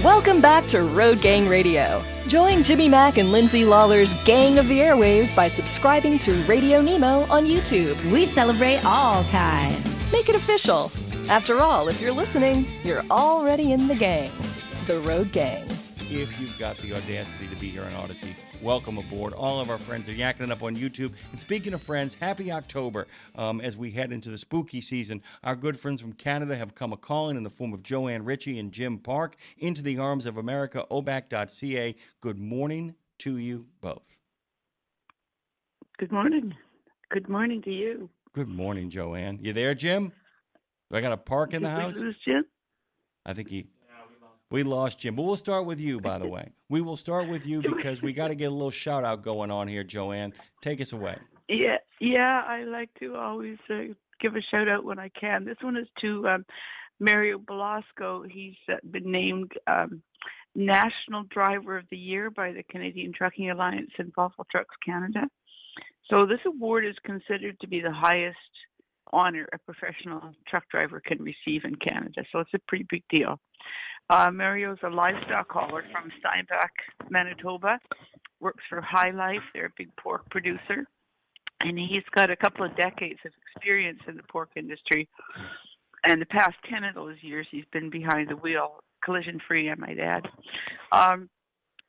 Welcome back to Road Gang Radio. Join Jimmy Mack and Lindsay Lawler's Gang of the Airwaves by subscribing to Radio Nemo on YouTube. We celebrate all kinds. Make it official. After all, if you're listening, you're already in the gang. The Road Gang. If you've got the audacity to be here on Odyssey, welcome aboard. All of our friends are yakking it up on YouTube. And speaking of friends, happy October. As we head into the spooky season, our good friends from Canada have come a-calling in the form of Joanne, Ritchie, and Jim Park into the arms of America, OBAC.ca. Good morning to you both. Good morning. Good morning to you. Good morning, Joanne. You there, Jim? Do I got a Park in the house? Did we lose Jim? I think we lost Jim. But we'll start with you, by the way. We will start with you because we got to get a little shout-out going on here, Joanne. Take us away. Yeah. I like to always give a shout-out when I can. This one is to Mario Bulacso. He's been named National Driver of the Year by the Canadian Trucking Alliance and Fossil Trucks Canada. So this award is considered to be the highest honor a professional truck driver can receive in Canada. So it's a pretty big deal. Mario's a livestock hauler from Steinbach, Manitoba, works for High Life. They're a big pork producer. And he's got a couple of decades of experience in the pork industry. And the past 10 of those years, he's been behind the wheel, collision-free, I might add.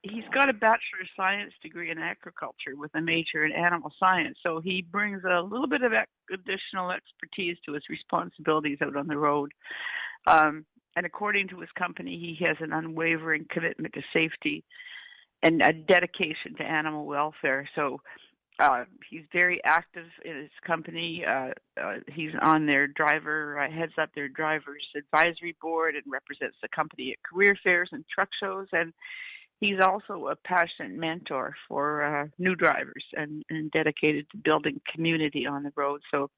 He's got a Bachelor of Science degree in agriculture with a major in animal science. So he brings a little bit of additional expertise to his responsibilities out on the road. And according to his company, he has an unwavering commitment to safety and a dedication to animal welfare. So he's very active in his company. He's on their heads up their driver's advisory board and represents the company at career fairs and truck shows. And he's also a passionate mentor for new drivers and dedicated to building community on the road. So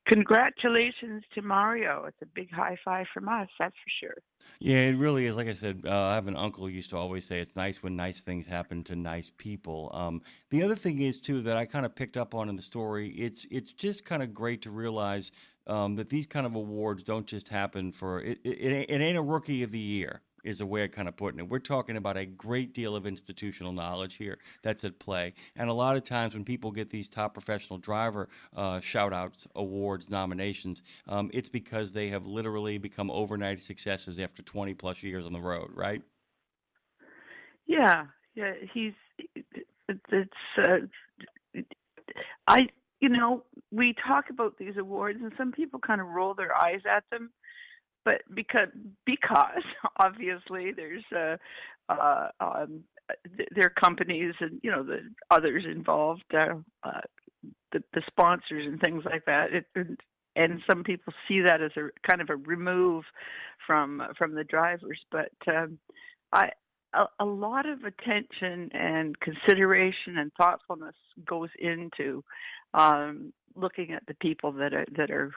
congratulations to Mario. It's a big high five from us, that's for sure. Yeah, it really is. Like I said, I have an uncle who used to always say it's nice when nice things happen to nice people. The other thing is, too, that I kind of picked up on in the story, it's just kind of great to realize that these kind of awards don't just happen for it ain't a rookie of the year. Is a way of kind of putting it. We're talking about a great deal of institutional knowledge here that's at play. And a lot of times when people get these top professional driver shout-outs, awards, nominations, it's because they have literally become overnight successes after 20-plus years on the road, right? Yeah. We talk about these awards and some people kind of roll their eyes at them. But because obviously there's there are companies and the others involved, the sponsors and things like that, and some people see that as a kind of a remove from the drivers. But a lot of attention and consideration and thoughtfulness goes into looking at the people that are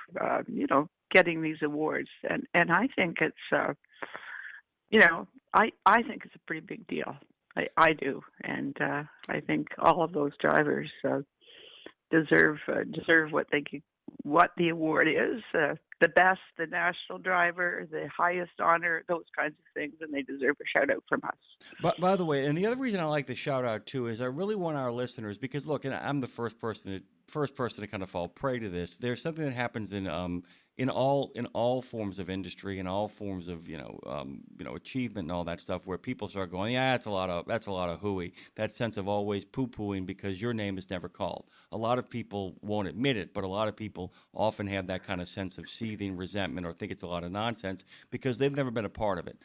getting these awards, and I think it's I think it's a pretty big deal. I do, and I think all of those drivers deserve what the award is, the best, the national driver, the highest honor, those kinds of things, and they deserve a shout out from us. But by the way, and the other reason I like the shout out too is I really want our listeners, because look, and I'm the first person to kind of fall prey to this. There's something that happens in all forms of industry and all forms of achievement and all that stuff, where people start going, yeah, that's a lot of hooey. That sense of always poo-pooing because your name is never called. A lot of people won't admit it, but a lot of people often have that kind of sense of seething resentment or think it's a lot of nonsense because they've never been a part of it.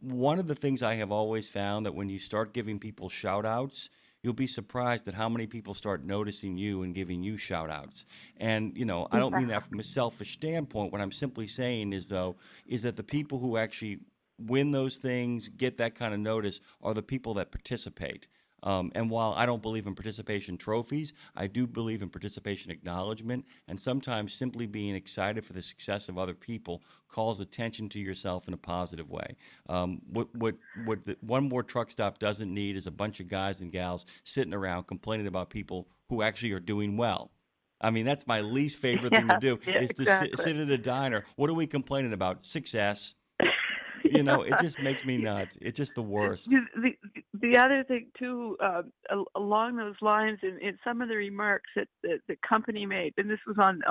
One of the things I have always found that when you start giving people shout-outs, you'll be surprised at how many people start noticing you and giving you shout-outs. And, I don't mean that from a selfish standpoint. What I'm simply saying is that the people who actually win those things, get that kind of notice, are the people that participate. And while I don't believe in participation trophies, I do believe in participation acknowledgement, and sometimes simply being excited for the success of other people calls attention to yourself in a positive way. What the One More Truck Stop doesn't need is a bunch of guys and gals sitting around complaining about people who actually are doing well. I mean, that's my least favorite thing to do, is to sit at a diner. What are we complaining about? Success. It just makes me nuts. It's just the worst. The other thing too, along those lines, in some of the remarks that the company made, and this was on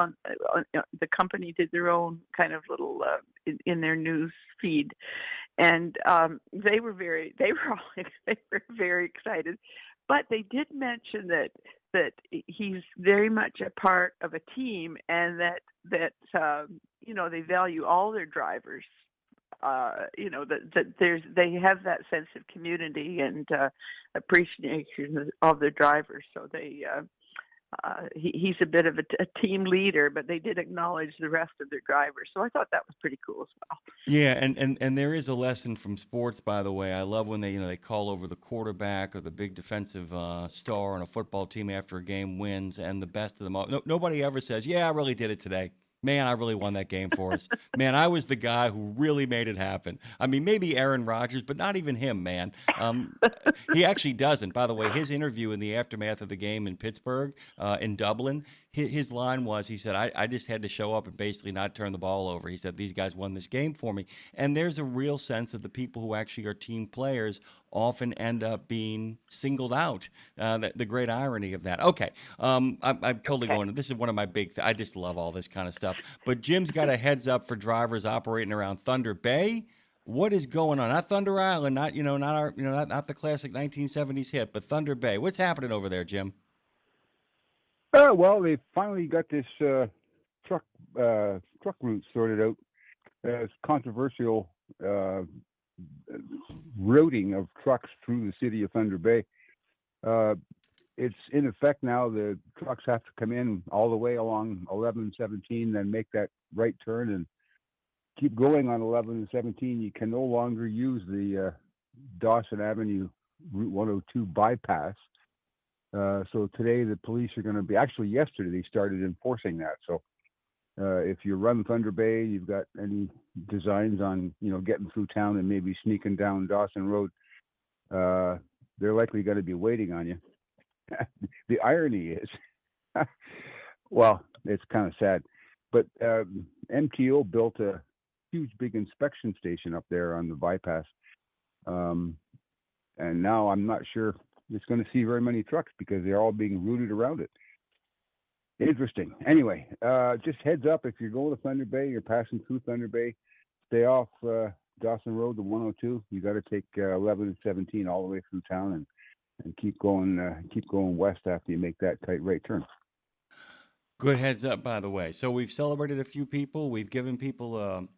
the company did their own kind of little in their news feed, and they were very excited, but they did mention that he's very much a part of a team, and that they value all their drivers. That they have that sense of community and appreciation of their drivers. So he's a bit of a team leader, but they did acknowledge the rest of their drivers. So I thought that was pretty cool as well. Yeah, and there is a lesson from sports, by the way. I love when they call over the quarterback or the big defensive star on a football team after a game wins, and the best of them all. Nobody ever says, "Yeah, I really did it today. Man, I really won that game for us. Man, I was the guy who really made it happen." I mean, maybe Aaron Rodgers, but not even him, man. He actually doesn't. By the way, his interview in the aftermath of the game in Pittsburgh, in Dublin, his line was, he said, I just had to show up and basically not turn the ball over. He said, these guys won this game for me. And there's a real sense that the people who actually are team players often end up being singled out. The great irony of that. Okay, I'm totally going. This is one of my big. I just love all this kind of stuff. But Jim's got a heads up for drivers operating around Thunder Bay. What is going on? Not Thunder Island, not not the classic 1970s hit, but Thunder Bay. What's happening over there, Jim? Well, they finally got this truck route sorted out. It's controversial routing of trucks through the city of Thunder Bay. It's in effect now. The trucks have to come in all the way along 11 and 17, then make that right turn and keep going on 11 and 17. You can no longer use the Dawson Avenue Route 102 bypass. So today the police are going to be, actually yesterday they started enforcing that. So if you run Thunder Bay, you've got any designs on, getting through town and maybe sneaking down Dawson Road, they're likely going to be waiting on you. The irony is, well, it's kind of sad, but MTO built a huge big inspection station up there on the bypass. And now I'm not sure it's going to see very many trucks because they're all being routed around it. Interesting. Anyway, just heads up, if you're going to Thunder Bay, you're passing through Thunder Bay, stay off Dawson Road, the 102. You got to take 11 and 17 all the way through town and keep going west after you make that tight right turn. Good heads up, by the way. So we've celebrated a few people. We've given people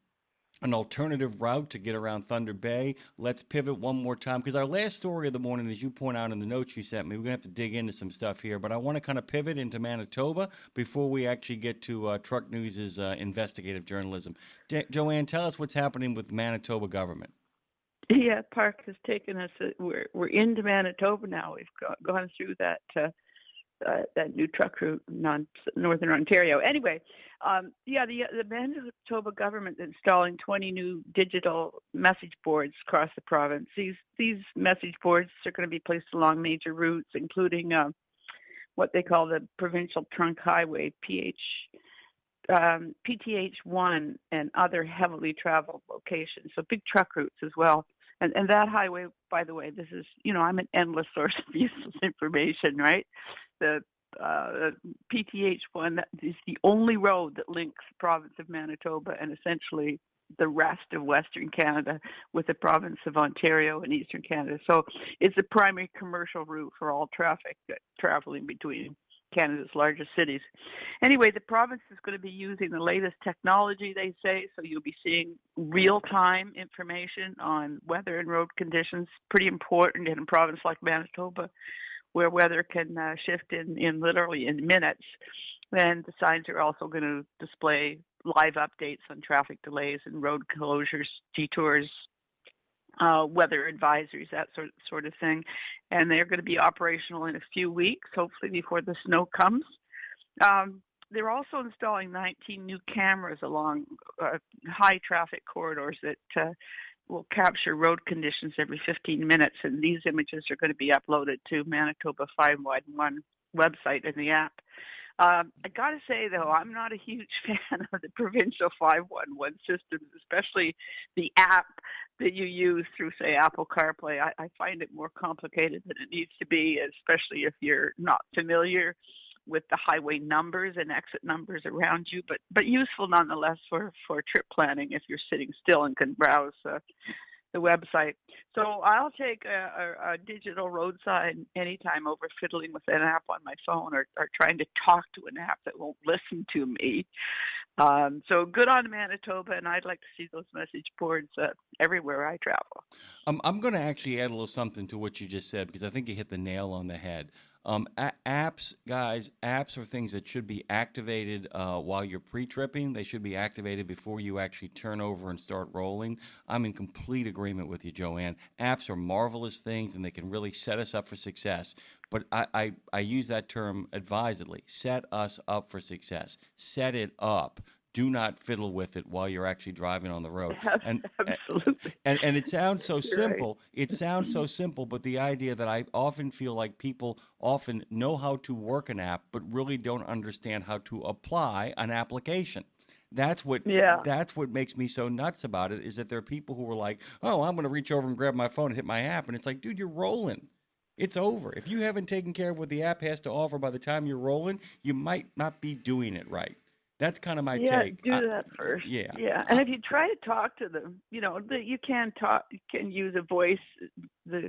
an alternative route to get around Thunder Bay. Let's pivot one more time, because our last story of the morning, as you point out in the notes you sent me, we're going to have to dig into some stuff here, but I want to kind of pivot into Manitoba before we actually get to Truck News' investigative journalism. Joanne, tell us what's happening with Manitoba government. Yeah, Park has taken us. We're into Manitoba now. We've gone through that new truck route in northern Ontario. Anyway, the Manitoba government is installing 20 new digital message boards across the province. These message boards are going to be placed along major routes, including what they call the Provincial Trunk Highway, PTH1, and other heavily traveled locations. So big truck routes as well. And that highway, by the way, this is, I'm an endless source of useless information, right? The PTH1 is the only road that links the province of Manitoba and essentially the rest of Western Canada with the province of Ontario and Eastern Canada. So it's a primary commercial route for all traffic traveling between Canada's largest cities. Anyway, the province is going to be using the latest technology, they say, so you'll be seeing real-time information on weather and road conditions. Pretty important in a province like Manitoba, where weather can shift in literally in minutes. And the signs are also going to display live updates on traffic delays and road closures, detours, weather advisories, that sort of thing. And they're going to be operational in a few weeks, hopefully before the snow comes. They're also installing 19 new cameras along high traffic corridors that will capture road conditions every 15 minutes. And these images are going to be uploaded to Manitoba 511 website and the app. I got to say, though, I'm not a huge fan of the provincial 511 systems, especially the app that you use through, say, Apple CarPlay. I find it more complicated than it needs to be, especially if you're not familiar with the highway numbers and exit numbers around you, but useful nonetheless for trip planning if you're sitting still and can browse the website. So I'll take a digital roadside anytime over fiddling with an app on my phone or trying to talk to an app that won't listen to me. So good on Manitoba, and I'd like to see those message boards everywhere I travel. I'm going to actually add a little something to what you just said because I think you hit the nail on the head. Apps, guys, apps are things that should be activated while you're pre-tripping. They should be activated before you actually turn over and start rolling. I'm in complete agreement with you, Joanne. Apps are marvelous things, and they can really set us up for success. But I use that term advisedly. Set us up for success. Set it up. Do not fiddle with it while you're actually driving on the road. Absolutely. And it sounds so You're simple. right. It sounds so simple, but the idea that I often feel like people often know how to work an app, but really don't understand how to apply an application. That's what makes me so nuts about it, is that there are people who are like, oh, I'm going to reach over and grab my phone and hit my app. And it's like, dude, you're rolling. It's over. If you haven't taken care of what the app has to offer by the time you're rolling, you might not be doing it right. That's kind of my take. Do that first. Yeah. And if you try to talk to them, you can talk. You can use a voice,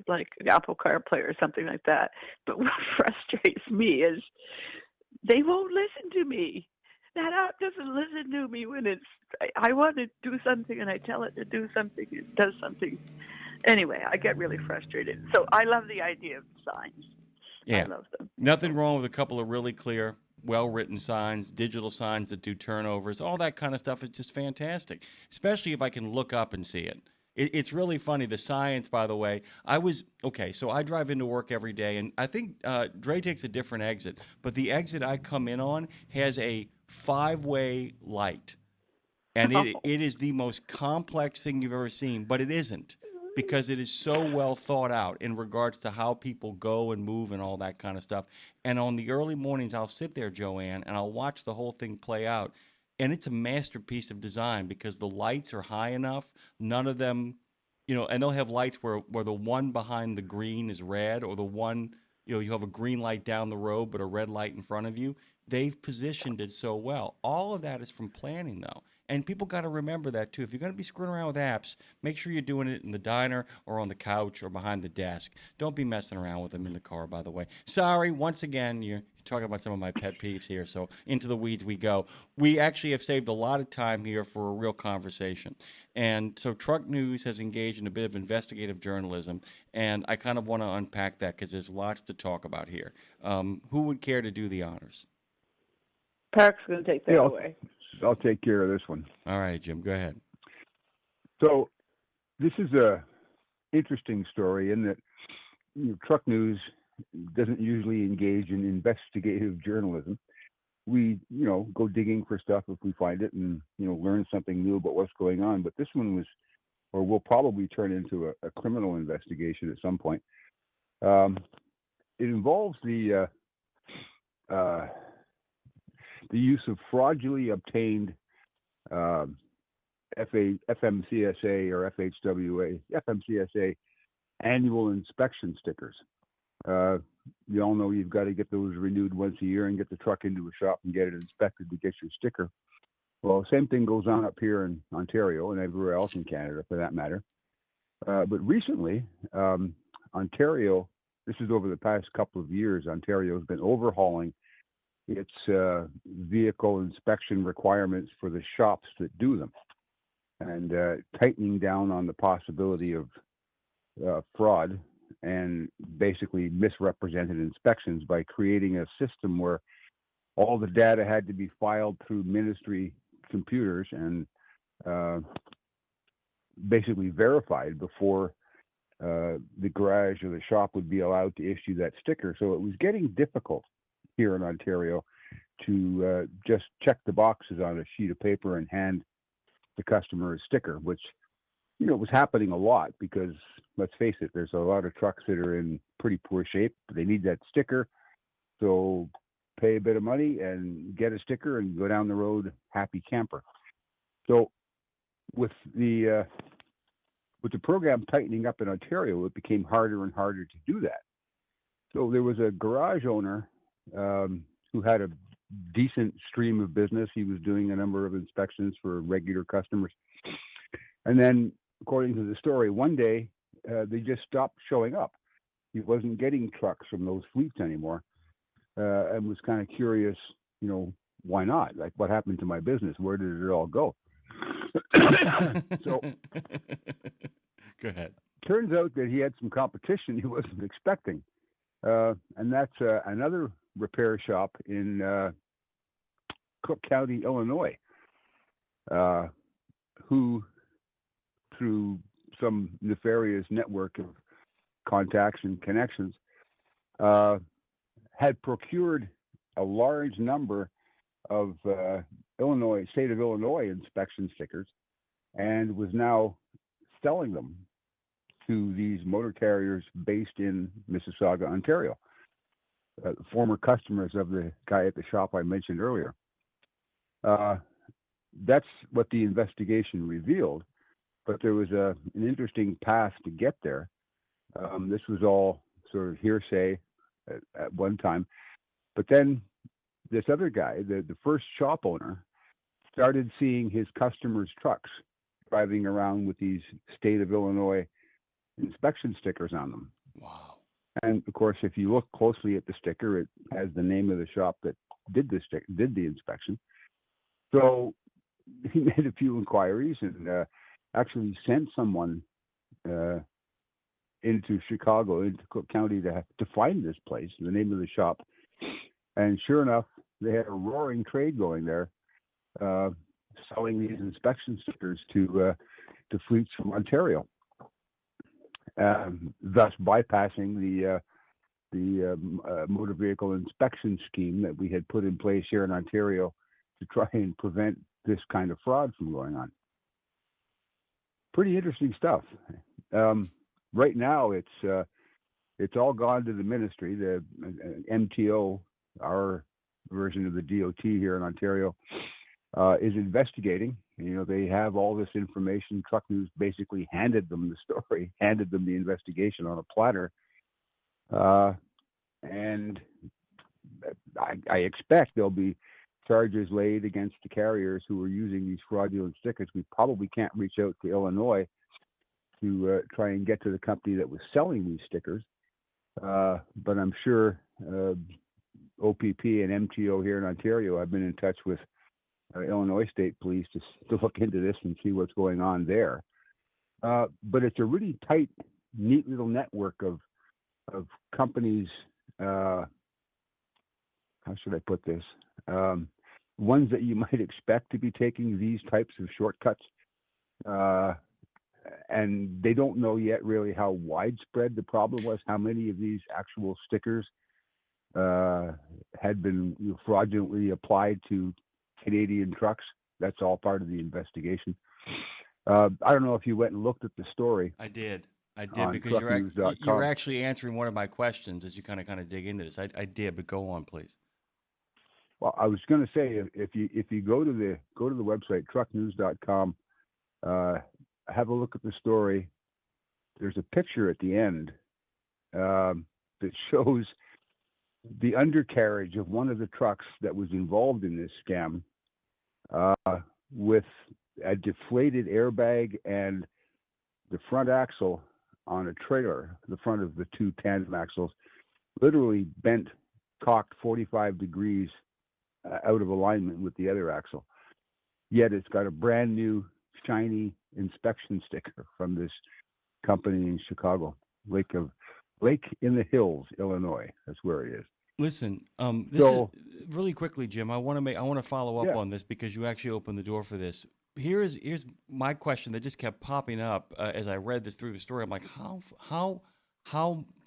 like Apple CarPlay or something like that. But what frustrates me is they won't listen to me. That app doesn't listen to me when I want to do something and I tell it to do something. It does something. Anyway, I get really frustrated. So I love the idea of signs. Yeah. I love them. Nothing wrong with a couple of really clear, well-written signs, digital signs that do turnovers, all that kind of stuff is just fantastic, especially if I can look up and see it. It's really funny. The science, by the way, so I drive into work every day, and I think Dre takes a different exit, but the exit I come in on has a 5-way light, and it is the most complex thing you've ever seen, but it isn't, because it is so well thought out in regards to how people go and move and all that kind of stuff. And on the early mornings, I'll sit there, Joanne, and I'll watch the whole thing play out. And it's a masterpiece of design because the lights are high enough. None of them, and they'll have lights where the one behind the green is red, or the one, you have a green light down the road but a red light in front of you. They've positioned it so well. All of that is from planning, though. And people got to remember that, too. If you're going to be screwing around with apps, make sure you're doing it in the diner or on the couch or behind the desk. Don't be messing around with them in the car, by the way. Sorry, once again, you're talking about some of my pet peeves here, so into the weeds we go. We actually have saved a lot of time here for a real conversation. And so Truck News has engaged in a bit of investigative journalism, and I kind of want to unpack that because there's lots to talk about here. Who would care to do the honors? Park's going to take that away. I'll take care of this one. All right, Jim, go ahead. So this is a interesting story in that Truck News doesn't usually engage in investigative journalism. We, go digging for stuff if we find it and, learn something new about what's going on. But this one will probably turn into a criminal investigation at some point. It involves the use of fraudulently obtained FMCSA or FMCSA annual inspection stickers. You all know you've got to get those renewed once a year and get the truck into a shop and get it inspected to get your sticker. Well, same thing goes on up here in Ontario and everywhere else in Canada for that matter. But recently, Ontario, this is over the past couple of years, Ontario has been overhauling its vehicle inspection requirements for the shops that do them, and tightening down on the possibility of fraud and basically misrepresented inspections by creating a system where all the data had to be filed through ministry computers and basically verified before the garage or the shop would be allowed to issue that sticker. So it was getting difficult here in Ontario to just check the boxes on a sheet of paper and hand the customer a sticker, which, was happening a lot because, let's face it, there's a lot of trucks that are in pretty poor shape. They need that sticker. So pay a bit of money and get a sticker and go down the road happy camper. So with the program tightening up in Ontario, it became harder and harder to do that. So there was a garage owner who had a decent stream of business. He was doing a number of inspections for regular customers. And then, according to the story, one day they just stopped showing up. He wasn't getting trucks from those fleets anymore, and was kind of curious, why not? Like, what happened to my business? Where did it all go? So, go ahead. Turns out that he had some competition he wasn't expecting. And that's another repair shop in Cook County, Illinois, who, through some nefarious network of contacts and connections, had procured a large number of state of Illinois inspection stickers, and was now selling them to these motor carriers based in Mississauga, Ontario, former customers of the guy at the shop I mentioned earlier. That's what the investigation revealed, but there was an interesting path to get there. This was all sort of hearsay at one time, but then this other guy, the first shop owner, started seeing his customers' trucks driving around with these state of Illinois inspection stickers on them. Wow. And of course, if you look closely at the sticker, it has the name of the shop that did the inspection. So he made a few inquiries and actually sent someone into Chicago, into Cook County, to find this place, the name of the shop. And sure enough, they had a roaring trade going there, selling these inspection stickers to fleets from Ontario, thus bypassing the motor vehicle inspection scheme that we had put in place here in Ontario to try and prevent this kind of fraud from going on. Pretty interesting stuff. Right now, it's all gone to the ministry. The MTO, our version of the DOT here in Ontario, is investigating. They have all this information. Truck News basically handed them the story, handed them the investigation on a platter. And I expect there'll be charges laid against the carriers who are using these fraudulent stickers. We probably can't reach out to Illinois to try and get to the company that was selling these stickers. But I'm sure OPP and MTO here in Ontario have been in touch with Illinois State Police to look into this and see what's going on there. But it's a really tight, neat little network of companies. How should I put this? Ones that you might expect to be taking these types of shortcuts. And they don't know yet really how widespread the problem was, how many of these actual stickers had been fraudulently applied to Canadian trucks. That's all part of the investigation. I don't know if you went and looked at the story. I did because you're actually answering one of my questions as you kind of dig into this. I did, but go on, please. Well, I was going to say, if you go to the website trucknews.com, have a look at the story. There's a picture at the end that shows the undercarriage of one of the trucks that was involved in this scam, with a deflated airbag and the front axle on a trailer, the front of the two tandem axles, literally bent, cocked 45 degrees out of alignment with the other axle. Yet it's got a brand new, shiny inspection sticker from this company in Chicago, Lake in the Hills, Illinois. That's where it is. Listen, is really quickly, Jim. I want to follow up on this because you actually opened the door for this. Here's my question that just kept popping up as I read this through the story. I'm like, how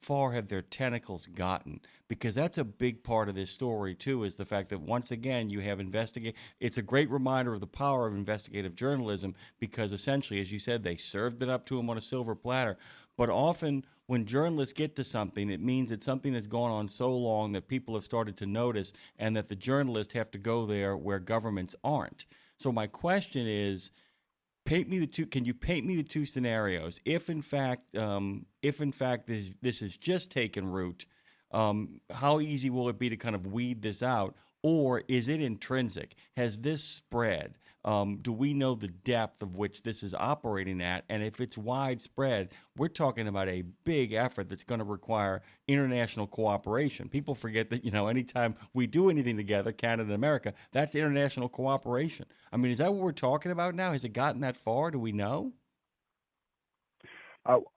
far have their tentacles gotten? Because that's a big part of this story too, is the fact that once again you have it's a great reminder of the power of investigative journalism, because essentially, as you said, they served it up to them on a silver platter. But often when journalists get to something, it means it's something that's gone on so long that people have started to notice, and that the journalists have to go there where governments aren't. So my question is, paint me the two. Can you paint me the two scenarios? If in fact this is just taken root, how easy will it be to kind of weed this out, or is it intrinsic? Has this spread? Do we know the depth of which this is operating at? And if it's widespread, we're talking about a big effort that's going to require international cooperation. People forget that, anytime we do anything together, Canada and America, that's international cooperation. I mean, is that what we're talking about now? Has it gotten that far? Do we know?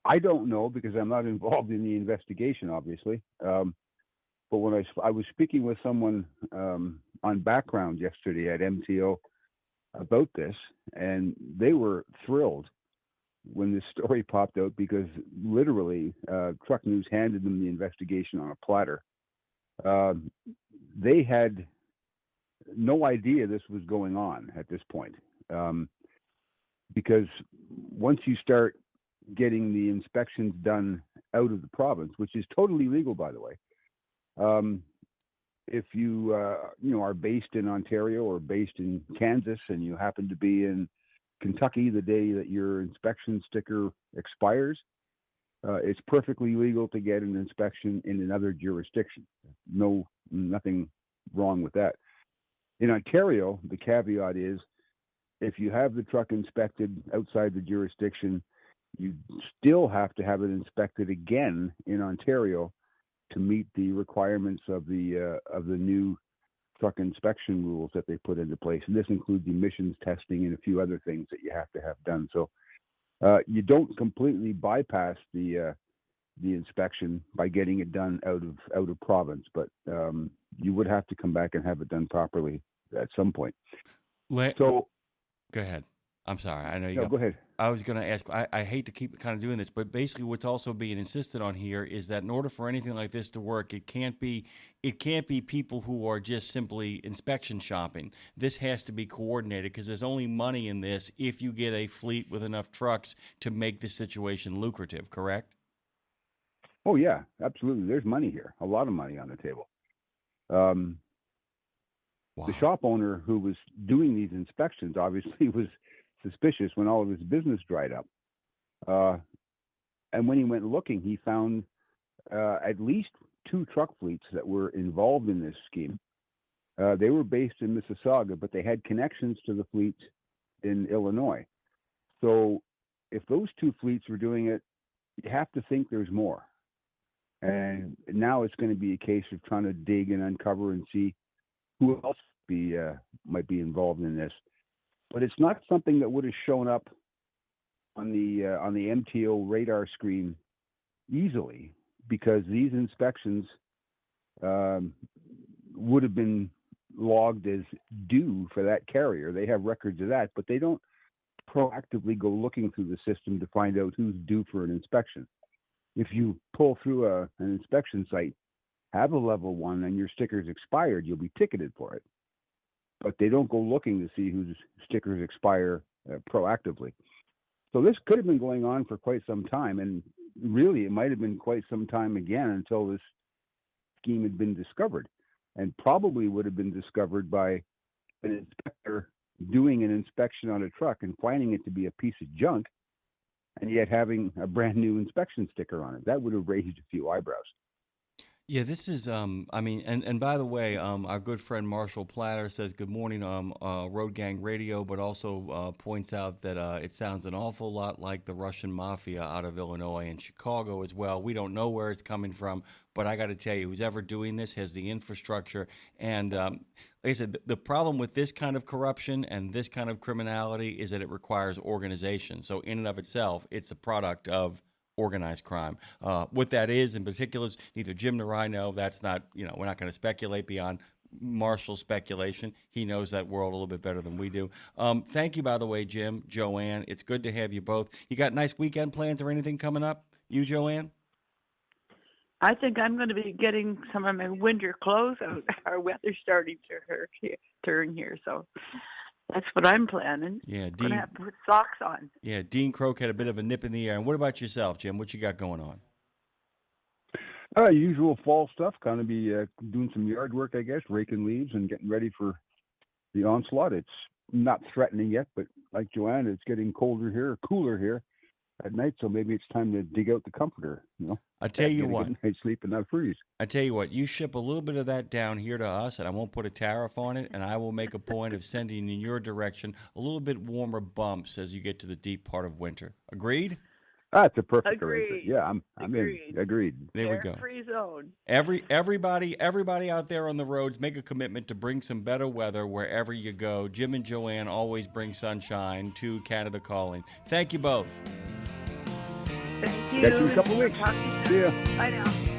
I don't know because I'm not involved in the investigation, obviously. But when I was speaking with someone on background yesterday at MTO about this, and they were thrilled when this story popped out because literally Truck News handed them the investigation on a platter. They had no idea this was going on at this point, because once you start getting the inspections done out of the province, which is totally legal, by the way, if you are based in Ontario or based in Kansas and you happen to be in Kentucky the day that your inspection sticker expires, it's perfectly legal to get an inspection in another jurisdiction. Nothing wrong with that. In Ontario, the caveat is if you have the truck inspected outside the jurisdiction, you still have to have it inspected again in Ontario to meet the requirements of the new truck inspection rules that they put into place. And this includes emissions testing and a few other things that you have to have done. So you don't completely bypass the inspection by getting it done out of province, but you would have to come back and have it done properly at some point. Go ahead. I'm sorry. I know you. No, go ahead. I was going to ask. I hate to keep kind of doing this, but basically, what's also being insisted on here is that in order for anything like this to work, it can't be people who are just simply inspection shopping. This has to be coordinated because there's only money in this if you get a fleet with enough trucks to make the situation lucrative. Correct? Oh yeah, absolutely. There's money here. A lot of money on the table. Wow. The shop owner who was doing these inspections obviously was suspicious when all of his business dried up. And when he went looking, he found at least 2 truck fleets that were involved in this scheme. They were based in Mississauga, but they had connections to the fleets in Illinois. So if those 2 fleets were doing it, you have to think there's more. And now it's going to be a case of trying to dig and uncover and see who else might be involved in this. But it's not something that would have shown up on the MTO radar screen easily, because these inspections would have been logged as due for that carrier. They have records of that, but they don't proactively go looking through the system to find out who's due for an inspection. If you pull through an inspection site, have a level 1, and your sticker's expired, you'll be ticketed for it. But they don't go looking to see whose stickers expire proactively. So this could have been going on for quite some time, and really it might have been quite some time again until this scheme had been discovered, and probably would have been discovered by an inspector doing an inspection on a truck and finding it to be a piece of junk, and yet having a brand new inspection sticker on it. That would have raised a few eyebrows. Yeah, this is, I mean, and by the way, our good friend Marshall Platter says good morning, Road Gang Radio, but also points out that it sounds an awful lot like the Russian mafia out of Illinois and Chicago as well. We don't know where it's coming from, but I got to tell you, who's ever doing this has the infrastructure. And like I said, the problem with this kind of corruption and this kind of criminality is that it requires organization. So in and of itself, it's a product of organized crime. What that is in particular, neither Jim nor I know. That's not, we're not going to speculate beyond Marshall's speculation. He knows that world a little bit better than we do. Thank you, by the way, Jim, Joanne. It's good to have you both. You got nice weekend plans or anything coming up? You, Joanne? I think I'm going to be getting some of my winter clothes out. Our weather's starting to turn here, so That's what I'm planning. Yeah, I'm going to Dean. have to put socks on. Yeah, Dean Croak had a bit of a nip in the air. And what about yourself, Jim? What you got going on? Usual fall stuff. Kind of be doing some yard work, I guess, raking leaves and getting ready for the onslaught. It's not threatening yet, but like Joanne, it's getting cooler here at night. So maybe it's time to dig out the comforter. I tell you what. Get a night's sleep and not freeze. I tell you what. You ship a little bit of that down here to us, and I won't put a tariff on it. And I will make a point of sending in your direction a little bit warmer bumps as you get to the deep part of winter. Agreed? It's a perfect Agreed. arrangement. Yeah, I'm Agreed. in. Agreed. There we go. Free zone. Everybody out there on the roads, make a commitment to bring some better weather wherever you go. Jim and Joanne always bring sunshine to Canada Calling. Thank you both. Thank you. Catch you in a couple weeks. Talk to you soon. See ya. Bye now.